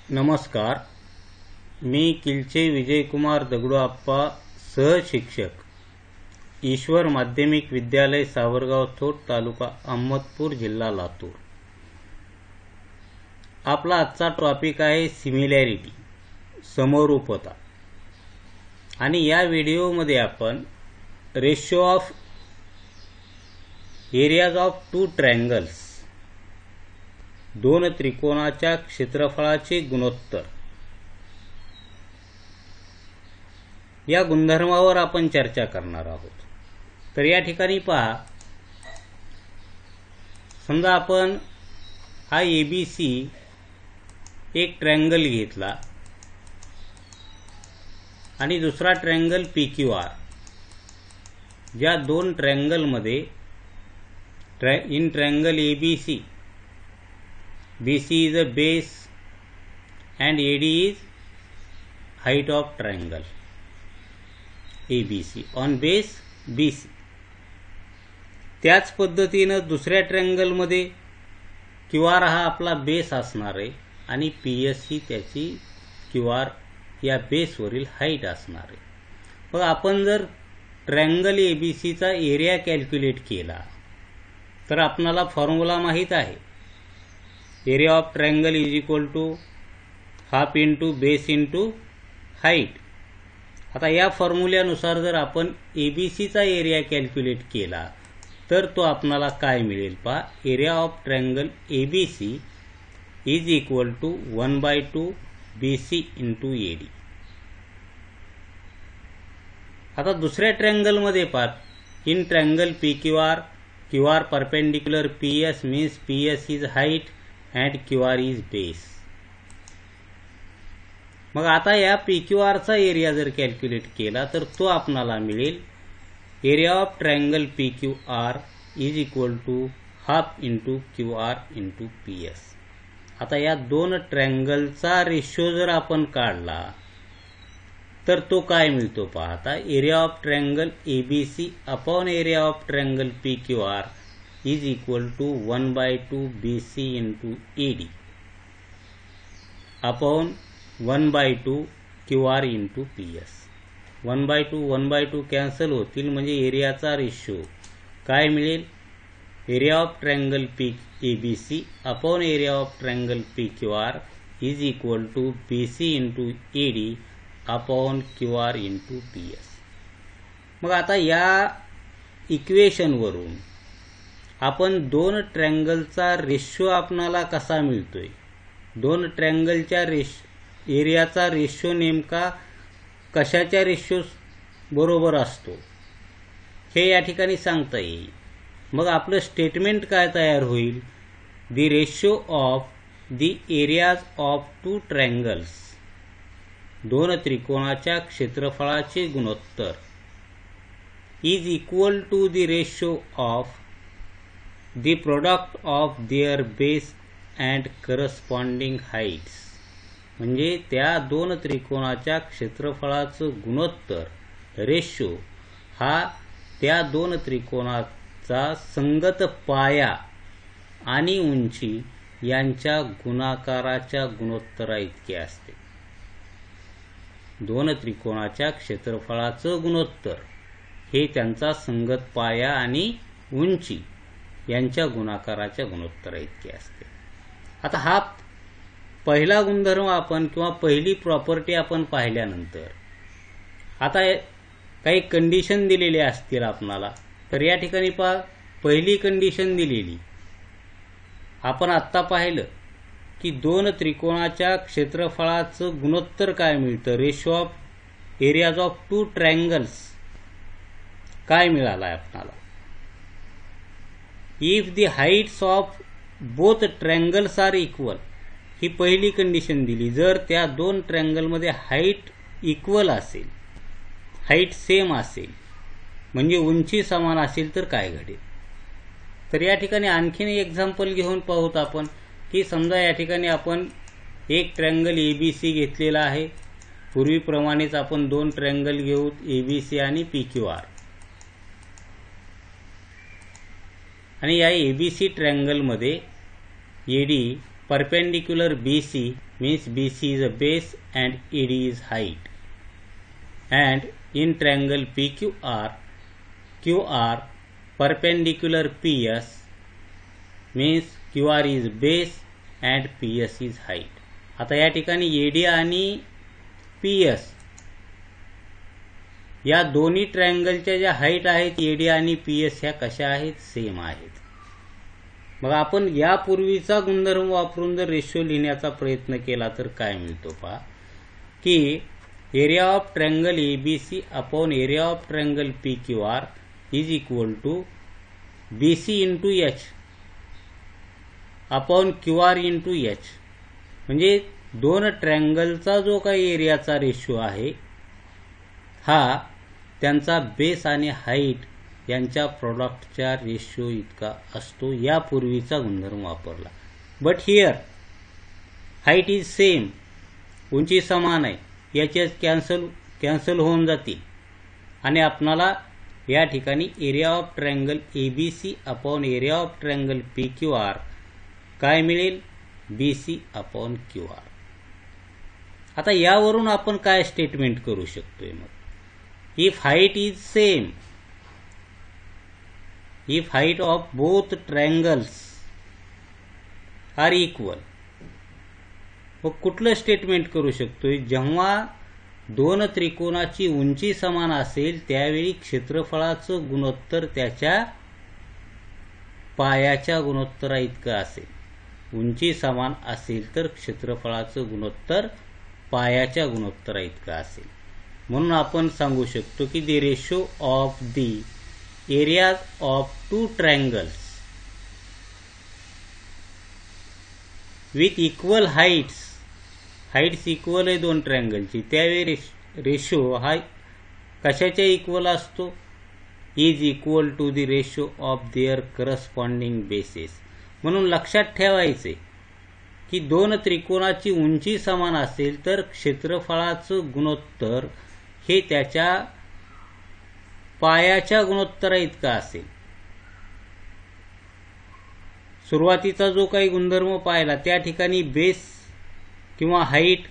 नमस्कार. मी किलचे विजयकुमार दगडूआप्पा, सहशिक्षक, ईश्वर माध्यमिक विद्यालय, सावरगाव थोट, तालुका अहमदपूर, जिल्हा लातूर. आपला आजचा टॉपिक आहे सिमिलॅरिटी, समरूपता. आणि या व्हिडिओमध्ये आपण ratio of areas of two triangles, दोन त्रिकोणाच्या क्षेत्रफळाचे गुणोत्तर, या गुणधर्मावर आपण चर्चा करणार आहोत. तर या ठिकाणी पहा, समजा आपण हा ABC एक ट्रायंगल घेतला आणि दुसरा ट्रायंगल PQR. ज्या दोन ट्रायंगलमध्ये in triangle ABC, BC is a base and AD is height of triangle ABC on base BC. त्याच पद्धतीनं दुसऱ्या ट्रायंगलमध्ये QR हा आपला बेस असणार आहे आणि PS ही त्याची QR या बेसवरील हाईट असणार आहे. मग आपण जर ट्रायंगल ABCचा एरिया कॅल्क्युलेट केला तर आपणाला फॉर्म्युला माहीत आहे. Area of triangle is equal to half into base into height. आता या फॉर्म्युल्यानुसार जर आपण ABCचा एरिया कॅल्क्युलेट केला तर तो आपणाला काय मिळेल पहा. Area of triangle ABC is equal to 1/2 BC into AD. आता दुसऱ्या ट्रायंगलमध्ये पहा, in triangle PQR, QR perpendicular PS means PS is height and QR is base. मग आता या PQRचा एरिया जर कॅल्क्युलेट केला तर तो आपणाला मिळेल area of triangle PQR is equal to half into QR into PS. आता या दोन ट्रायंगलचा रेशो जर आपण काढला तर तो काय मिळतो पहा. आता area of triangle ABC upon area of triangle PQR is equal to 1/2 BC into AD upon 1/2 QR into PS. 1/2 cancel होतील म्हणजे एरियाचा रेशो काय मिळेल. Area of triangle ABC upon area of triangle PQR is equal to BC into AD upon QR into PS. मग आता या इक्वेशनवरून आपण दोन ट्रायंगलचा रेशो आपणाला कसा मिळतोय, दोन ट्रायंगलच्या एरियाचा रेशो नेमका कशाच्या रेशो बरोबर असतो हे या ठिकाणी सांगता येईल. मग आपलं स्टेटमेंट काय तयार होईल. The ratio of the areas of two triangles, दोन त्रिकोणाच्या क्षेत्रफळाचे गुणोत्तर, is equal to the ratio of the product of their base and corresponding heights. म्हणजे त्या दोन त्रिकोणाच्या क्षेत्रफळाचं गुणोत्तर रेशो हा त्या दोन त्रिकोणाचा संगत पाया आणि उंची यांच्या गुणाकाराच्या गुणोत्तरा इतके असते. दोन त्रिकोणाच्या क्षेत्रफळाचं गुणोत्तर हे त्यांचा संगत पाया आणि उंची यांच्या गुणाकाराच्या गुणोत्तरा इतके असते. आता हा पहिला गुणधर्म आपण किंवा पहिली प्रॉपर्टी आपण पाहिल्यानंतर आता काही कंडिशन दिलेले असतील आपणाला. तर या ठिकाणी पहा, पहिली कंडिशन दिलेली आपण आत्ता पाहिलं की दोन त्रिकोणाच्या क्षेत्रफळाचं गुणोत्तर काय मिळतं. Ratio of areas of two triangles काय मिळाला आपणाला. If the heights of both triangles are equal, ही पहिली कंडिशन दिली. जर त्या दोन ट्रायंगलमध्ये हाईट इक्वल असेल, हाईट सेम असेल, म्हणजे उंची समान असेल तर काय घडेल. तर या ठिकाणी आणखीन एक एक्झाम्पल घेऊन पाहूत आपण की समजा या ठिकाणी आपण एक ट्रायंगल ABC घेतलेला आहे. पूर्वीप्रमाणेच आपण दोन ट्रायंगल घेऊ, ABC आणि PQR. आणि या ABC ट्रायंगलमध्ये AD perpendicular BC means BC is a base and ED is height. And in triangle PQR, QR perpendicular PS means QR is base and PS is height. आता या ठिकाणी AD आणि PS या दोन्ही ट्रायंगलच्या ज्या height आहेत AD आणि PS ह्या कशा आहेत? सेम आहेत. मग आपण यापूर्वीचा गुणधर्म वापरून जर रेशो लिहिण्याचा प्रयत्न केला तर काय मिळतो पहा की area of triangle ABC upon area of triangle PQR is equal to BC into H upon QR into H. म्हणजे दोन ट्रायंगलचा जो काही एरियाचा रेशो आहे हा त्यांचा बेस आणि हाईट यांच्या प्रॉडक्टच्या रेशो इतका असतो. यापूर्वीचा गुणधर्म वापरला. But here height is same, उंची समान आहे, याचे कॅन्सल होऊन जातील आणि आपणाला या ठिकाणी area of triangle ABC upon area of triangle PQR काय मिळेल? BC upon QR. आता यावरून आपण काय स्टेटमेंट करू शकतोय? मग if height is same, if height of both triangles are equal, मग कुठलं स्टेटमेंट करू शकतोय? जेव्हा दोन त्रिकोणाची उंची समान असेल त्यावेळी क्षेत्रफळाचं गुणोत्तर त्याच्या पायाच्या गुणोत्तरा इतकं असेल. उंची समान असेल तर क्षेत्रफळाचं गुणोत्तर पायाच्या गुणोत्तरा इतकं असेल. म्हणून आपण सांगू शकतो की the ratio of the areas of two triangles with equal heights equal आहे दोन ट्रायंगलची, त्यावेळी रेशो हा कशाच्या इक्वल असतो? Is equal to the ratio of their corresponding bases. म्हणून लक्षात ठेवायचे की दोन त्रिकोणाची उंची समान असेल तर क्षेत्रफळाचं गुणोत्तर हे त्याच्या पायाच्या गुणोत्तरा इतका असेल. सुरुवातीचा जो काही गुणधर्म पाहिला त्या ठिकाणी बेस किंवा हाईट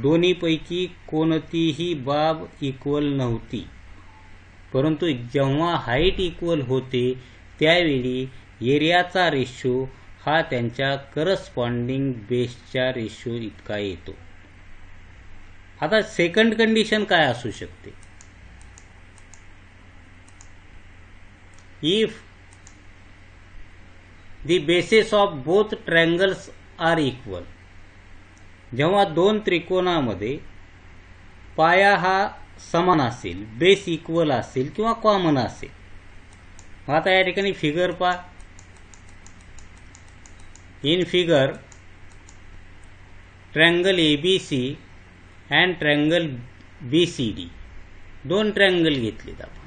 दोन्हीपैकी कोणतीही बाब इक्वल नव्हती, परंतु जेव्हा हाईट इक्वल होते त्यावेळी एरियाचा रेशो हा त्यांच्या करस्पॉन्डिंग बेसच्या रेशो इतका येतो. आता सेकंड कंडिशन काय असू शकते? If the bases of both triangles are equal, जेव्हा दोन त्रिकोणामध्ये पाया हा समान असेल, बेस इक्वल असेल किंवा कॉमन असेल. आता या ठिकाणी फिगर पहा. In figure triangle ABC and triangle BCD दोन ट्रायंगल घेतलेत आपण.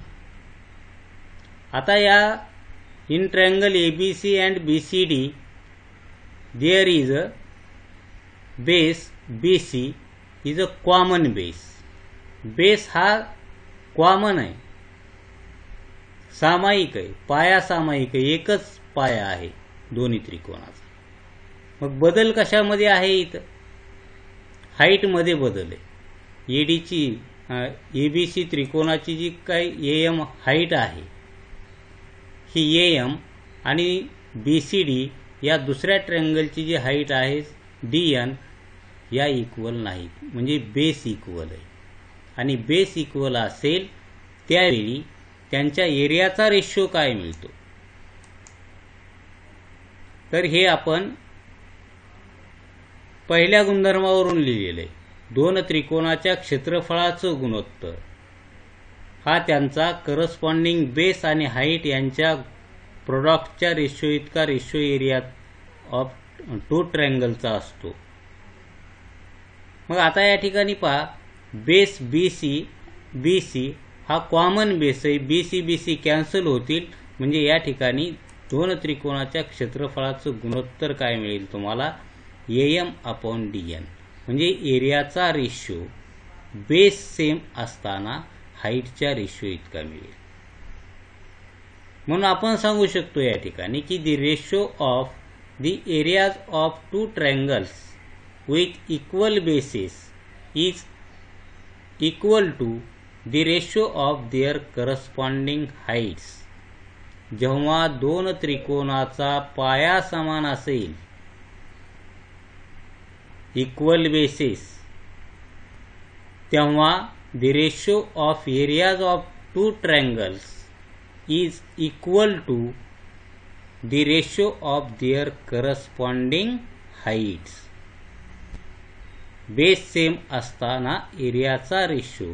आता या in triangle ABC and BCD there is a base BC is a common base. Base हा कॉमन आहे, सामायिक आहे, पाया सामायिक आहे, एकच पाया आहे दोन्ही त्रिकोणाचा. मग बदल कशामध्ये आहे? इथं हाईटमध्ये बदल आहे. एडीची ABC त्रिकोणाची जी काही AM हाईट आहे ही AM आणि BCD या दुसऱ्या ट्रायंगलची जी हाईट आहे DN या इक्वल नाहीत. म्हणजे बेस इक्वल आहे आणि बेस इक्वल असेल त्यावेळी त्यांच्या एरियाचा रेशो काय मिळतो? तर हे आपण पहिल्या गुणधर्मावरून लिहिलेले दोन त्रिकोणाच्या क्षेत्रफळाचं गुणोत्तर हा त्यांचा करस्पॉन्डिंग बेस आणि हाईट यांच्या प्रोडक्टच्या रेशो इतका रेशो एरिया ऑफ टू ट्रायंगलचा असतो. मग आता या ठिकाणी पहा, बेस BC हा कॉमन बेस आहे. BC कॅन्सल होतील म्हणजे या ठिकाणी दोन त्रिकोणाच्या क्षेत्रफळाचं गुणोत्तर काय मिळेल तुम्हाला? AM upon DN. म्हणजे एरियाचा रेशो बेस सेम असताना हाईटच्या रेशो इतका मिळेल. म्हणून आपण सांगू शकतो या ठिकाणी की the ratio of the areas of two triangles with equal bases is equal to the ratio of their corresponding heights. जेव्हा दोन त्रिकोणाचा पाया समान असेल, इक्वल बेसिस, तेव्हा the ratio of areas of two triangles is equal to the ratio of their corresponding heights. Base same असताना एरियाचा ratio,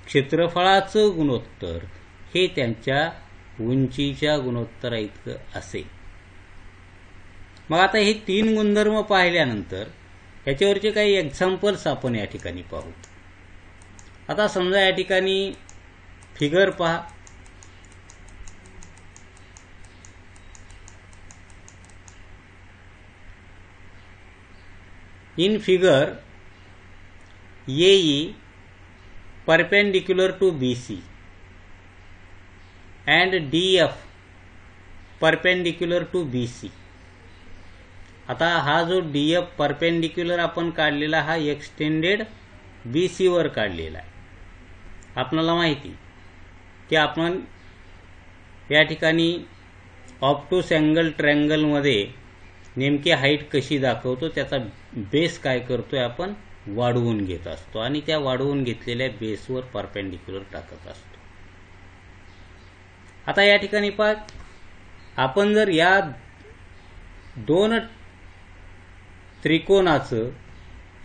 क्षेत्रफळाचं गुणोत्तर हे त्यांच्या उंचीच्या गुणोत्तरा इतकं असेल. मग आता हे तीन गुणधर्म पाहिल्यानंतर याच्यावरचे काही एक्झाम्पल्स आपण या ठिकाणी पाहू. आता समजा या ठिकाणी फिगर पहा. In figure AE perpendicular to BC and DF perpendicular to BC. आता हा जो DF परपेंडिक्युलर आपण काढलेला हा एक्सटेंडेड BC वर काढलेला आहे. आपल्याला माहिती की आपण या ठिकाणी ऑप्टूस अँगल ट्रायंगलमध्ये नेमकी हाईट कशी दाखवतो, त्याचा बेस काय करतोय, आपण वाढवून घेत असतो आणि त्या वाढवून घेतलेल्या बेसवर परपेंडिक्युलर टाकत असतो. आता या ठिकाणी पहा, आपण जर या दोन त्रिकोणाचं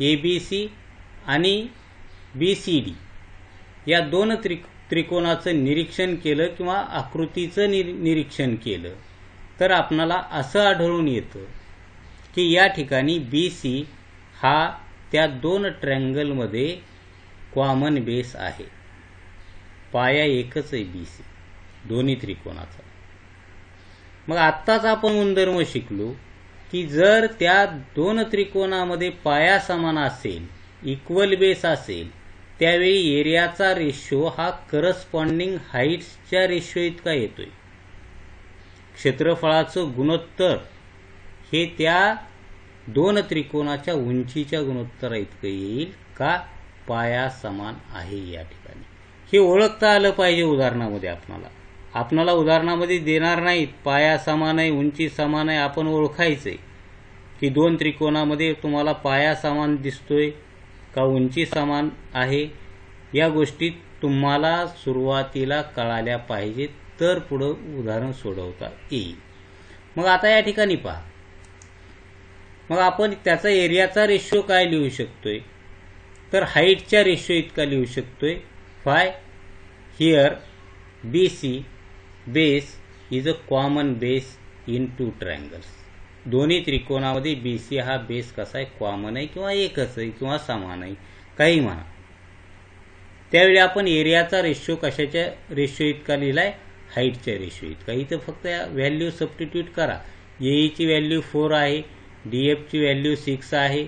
ABC आणि BCD या दोन त्रिकोणाचं निरीक्षण केलं किंवा आकृतीचं निरीक्षण केलं तर आपणाला असं आढळून येतं की या ठिकाणी BC हा त्या दोन ट्रायंगलमध्ये कॉमन बेस आहे. पाया एकच आहे BC दोन्ही त्रिकोणाचा. मग आत्ताच आपण गुणधर्म शिकलो की जर त्या दोन त्रिकोणामध्ये पाया समान असेल, इक्वल बेस असेल, त्यावेळी एरियाचा रेशो हा करस्पॉन्डिंग हाईट्सच्या रेशो इतका येतोय. क्षेत्रफळाचं गुणोत्तर हे त्या दोन त्रिकोणाच्या उंचीच्या गुणोत्तरा इतकं येईल का पाया समान आहे. या ठिकाणी हे ओळखता आलं पाहिजे. उदाहरणामध्ये आपणाला उदाहरणामध्ये देणार नाहीत पाया समान आहे, उंची समान आहे, आपण ओळखायचंय की दोन त्रिकोणामध्ये तुम्हाला पाया समान दिसतोय का उंची समान आहे. या गोष्टी तुम्हाला सुरुवातीला कळाल्या पाहिजेत, तर पुढं उदाहरण सोडवता येईल. मग आता या ठिकाणी पहा, मग आपण त्याचा एरियाचा रेशो काय लिहू शकतोय, तर हाईटच्या रेशो इतका लिहू शकतोय. Five here BC base is a common base in two triangles. दोन्ही त्रिकोणामध्ये BC हा बेस कसा आहे, कॉमन आहे किंवा एकच आहे किंवा समान आहे, काही म्हणा. त्यावेळी आपण एरियाचा रेशो कशाच्या रेशो इतका लिहिलाय, हाईटच्या रेशो इतका. इथं फक्त व्हॅल्यू सबस्टिट्यूट करा. AE ची व्हॅल्यू 4 आहे, DF ची व्हॅल्यू 6 आहे.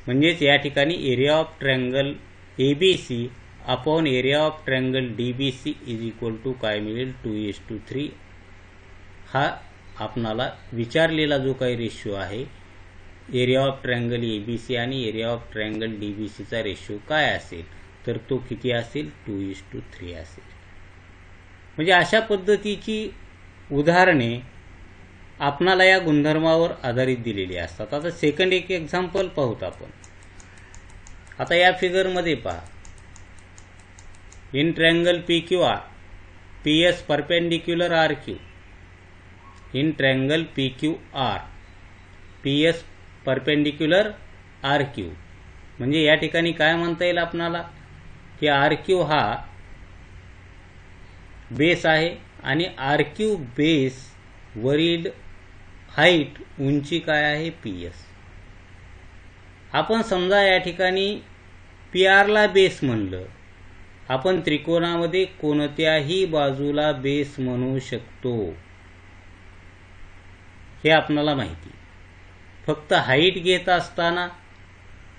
म्हणजेच या ठिकाणी area of triangle ABC upon area of triangle DBC is equal to काय मिळेल, 2:3. हा आपणाला विचारलेला जो काही रेशो आहे एरिया ऑफ ट्रायंगल ABC आणि एरिया ऑफ ट्रायंगल DBCचा रेशो काय असेल, तर तो किती असेल, 2:3 असेल. म्हणजे अशा पद्धतीची उदाहरणे आपणाला या गुणधर्मावर आधारित दिलेली असतात. आता सेकंड एक एक्झाम्पल पाहूत आपण. आता या फिगरमध्ये पहा, in triangle PQR PS perpendicular RQ. In triangle PQR PS perpendicular RQ. म्हणजे या ठिकाणी काय म्हणता येईल आपणाला की RQ हा बेस आहे आणि RQ बेस वरील हाईट उंची काय आहे, PS. आपण समजा या ठिकाणी PR ला बेस म्हणलं, आपण त्रिकोणामध्ये कोणत्याही बाजूला बेस म्हणू शकतो, हे आपल्याला माहिती. फक्त हाईट घेत असताना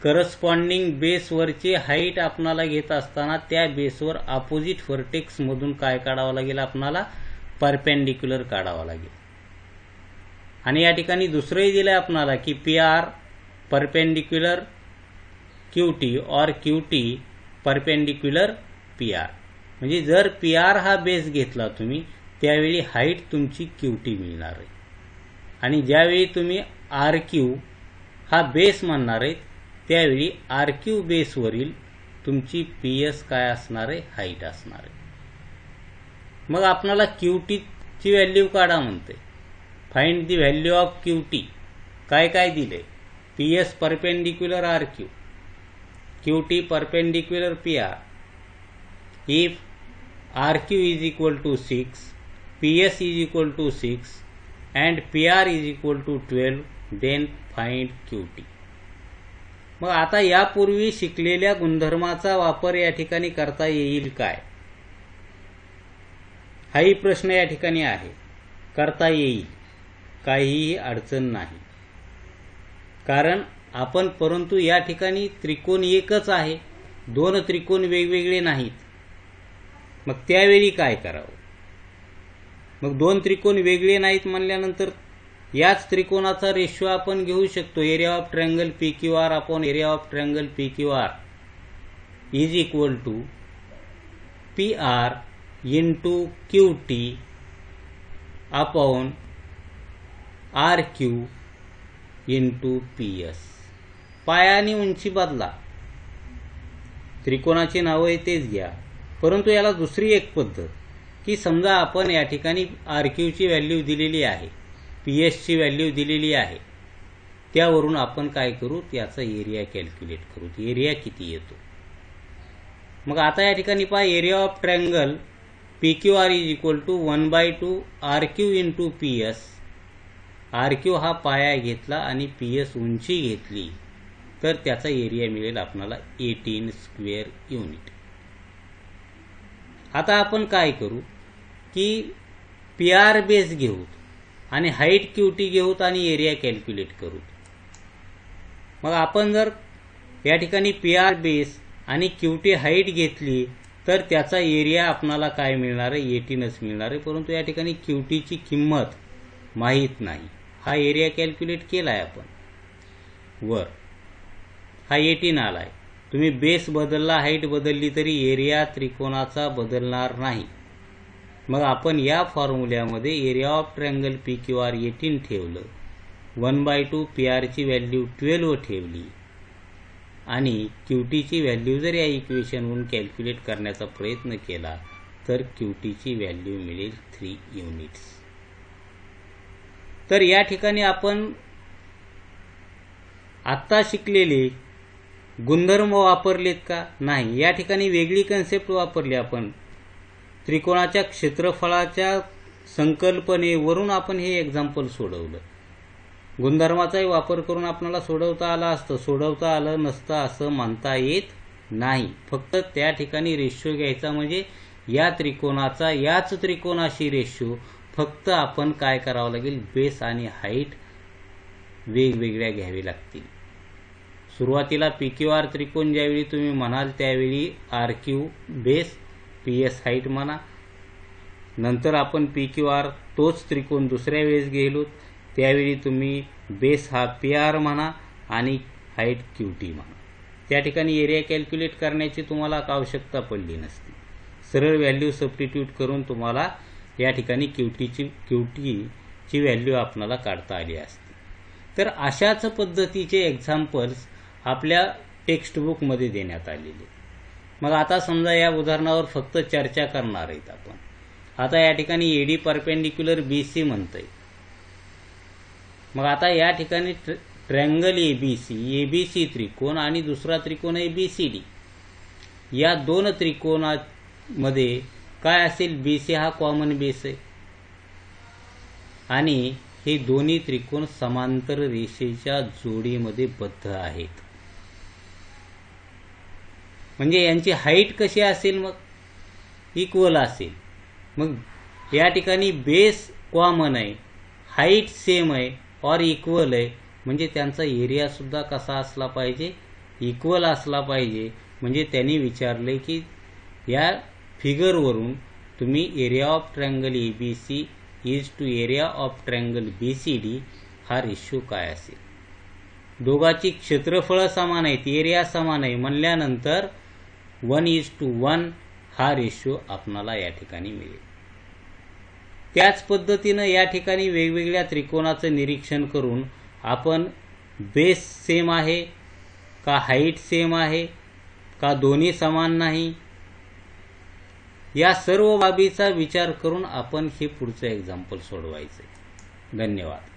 करस्पॉन्डिंग बेसवरची हाईट आपणाला घेत असताना त्या बेसवर अपोजिट व्हर्टेक्स मधून काय काढावं लागेल, आपणाला परपेंडिक्युलर काढावा लागेल. आणि या ठिकाणी दुसरंही दिलं आहे आपणाला की PR परपेंडिक्युलर QT और QT परपेंडिक्युलर PR. म्हणजे जर PR हा बेस घेतला तुम्ही त्यावेळी हाईट तुमची QT मिळणार आहे. आणि ज्यावेळी तुम्ही RQ हा बेस म्हणणार आहे त्यावेळी RQ बेसवरील तुमची PS काय असणार आहे, हाईट असणार आहे. मग आपल्याला QT ची व्हॅल्यू काढा म्हणते. Find the value of QT. काय काय दिले? PS perpendicular RQ, QT perpendicular PR. If RQ is equal to 6, PS is equal to 6 and PR is equal to 12, then find QT. मग आता यापूर्वी शिकलेल्या गुणधर्माचा वापर या ठिकाणी करता येईल काय? हाही प्रश्न या ठिकाणी आहे. करता येईल, काहीही अडचण नाही. कारण आपण परंतु या ठिकाणी त्रिकोण एकच आहे, दोन त्रिकोण वेगवेगळे नाहीत. मग त्यावेळी काय करावं? मग दोन त्रिकोण वेगळे नाहीत म्हणल्यानंतर याच त्रिकोणाचा रेशो आपण घेऊ शकतो. Area of triangle PQR upon area of triangle PQR is equal to PR into QT upon RQ into PS. पाया आणि उंची बदला, त्रिकोणाची नावं तेच घ्या. परंतु याला दुसरी एक पद्धत की समजा आपण या ठिकाणी RQ ची व्हॅल्यू दिलेली आहे, PS ची व्हॅल्यू दिलेली आहे, त्यावरून आपण काय करू, याचा एरिया कॅल्क्युलेट करू. एरिया किती येतो? मग आता या ठिकाणी पहा, area of triangle PQR is equal to 1/2 RQ into PS. RQ हा पाया घेतला आणि PS उंची घेतली तर त्याचा एरिया मिळेल आपल्याला 18 स्क्वेअर युनिट. आता आपण काय करू की PR बेस घेऊ आणि हाईट QT घेऊ आणि एरिया कॅल्क्युलेट करू. मग आपण जर या ठिकाणी PR बेस आणि QT हाईट घेतली तर त्याचा एरिया आपल्याला काय मिळणार आहे, 18च मिळणार आहे. परंतु या ठिकाणी QT ची किंमत माहीत नाही. हा एरिया कॅल्क्युलेट केला आहे आपण, वर हा 18 आला आहे. तुम्ही बेस बदलला, हाईट बदलली तरी एरिया त्रिकोणाचा बदलणार नाही. मग आपण या फॉर्म्युल्यामध्ये एरिया ऑफ ट्रायंगल PQR 18 ठेवलं, 1/2 PR ची व्हॅल्यू 12 ठेवली आणि QT ची व्हॅल्यू जर या इक्वेशनवरून कॅल्क्युलेट करण्याचा प्रयत्न केला तर QT ची व्हॅल्यू मिळेल 3 युनिट्स. तर या ठिकाणी आपण आत्ता शिकलेले गुणधर्म वापरलेत का? नाही. या ठिकाणी वेगळी कन्सेप्ट वापरली आपण. त्रिकोणाच्या क्षेत्रफळाच्या संकल्पनेवरून आपण हे एक्झाम्पल सोडवलं. गुणधर्माचाही वापर करून आपल्याला सोडवता आला असतं, सोडवता आलं नसतं असं म्हणता येत नाही. फक्त त्या ठिकाणी रेशो घ्यायचा, म्हणजे या त्रिकोणाचा याच त्रिकोणाशी रेशो. फक्त आपण काय करावं लागेल, बेस आणि हाईट वेगवेगळ्या घ्यावी लागतील. सुरुवातीला PQR त्रिकोण ज्यावेळी तुम्ही म्हणाल त्यावेळी RQ बेस, PS हाईट म्हणा. नंतर आपण PQR तोच त्रिकोण दुसऱ्या वेळेस गेलो त्यावेळी तुम्ही बेस हा PR म्हणा आणि हाईट QT म्हणा. त्या ठिकाणी एरिया कॅल्क्युलेट करण्याची तुम्हाला आवश्यकता पडली नसती. सरळ व्हॅल्यू सबस्टिट्यूट करून तुम्हाला या ठिकाणी QT ची व्हॅल्यू आपल्याला काढता आली असते. तर अशाच पद्धतीचे एक्झाम्पल्स आपल्या टेक्स्टबुक मध्ये देण्यात आलेले. मग आता समजा या उदाहरणावर फक्त चर्चा करणार आहेत आपण. आता या ठिकाणी AD परपेंडिक्युलर BC म्हणतंय. मग आता या ठिकाणी ट्रायंगल ABC त्रिकोण आणि दुसरा त्रिकोण आहे BCD. या दोन त्रिकोणामध्ये काय असेल, BC हा कॉमन बेस आहे आणि हे दोन्ही त्रिकोण समांतर रेषेच्या जोडीमध्ये बद्ध आहेत. म्हणजे यांची हाईट कशी असेल, मग इक्वल असेल. मग या ठिकाणी बेस कॉमन आहे, हाईट सेम आहे और इक्वल आहे, म्हणजे त्यांचा एरिया सुद्धा कसा असला पाहिजे, इक्वल असला पाहिजे. म्हणजे त्यांनी विचारले की या फिगरवरून तुम्ही area of triangle ABC is to area of triangle BCD हा रेशो काय असेल. दोघांची क्षेत्रफळ समान आहेत, एरिया समान आहे म्हणल्यानंतर 1:1 हा रेशो आपणाला या ठिकाणी मिळेल. त्याच पद्धतीनं या ठिकाणी वेगवेगळ्या त्रिकोणाचं निरीक्षण करून आपण बेस सेम आहे का, हाईट सेम आहे का, दोन्ही समान नाही, या सर्व बाबीचा विचार करून आपण हे पुढचं एक्झाम्पल सोडवायचं. धन्यवाद.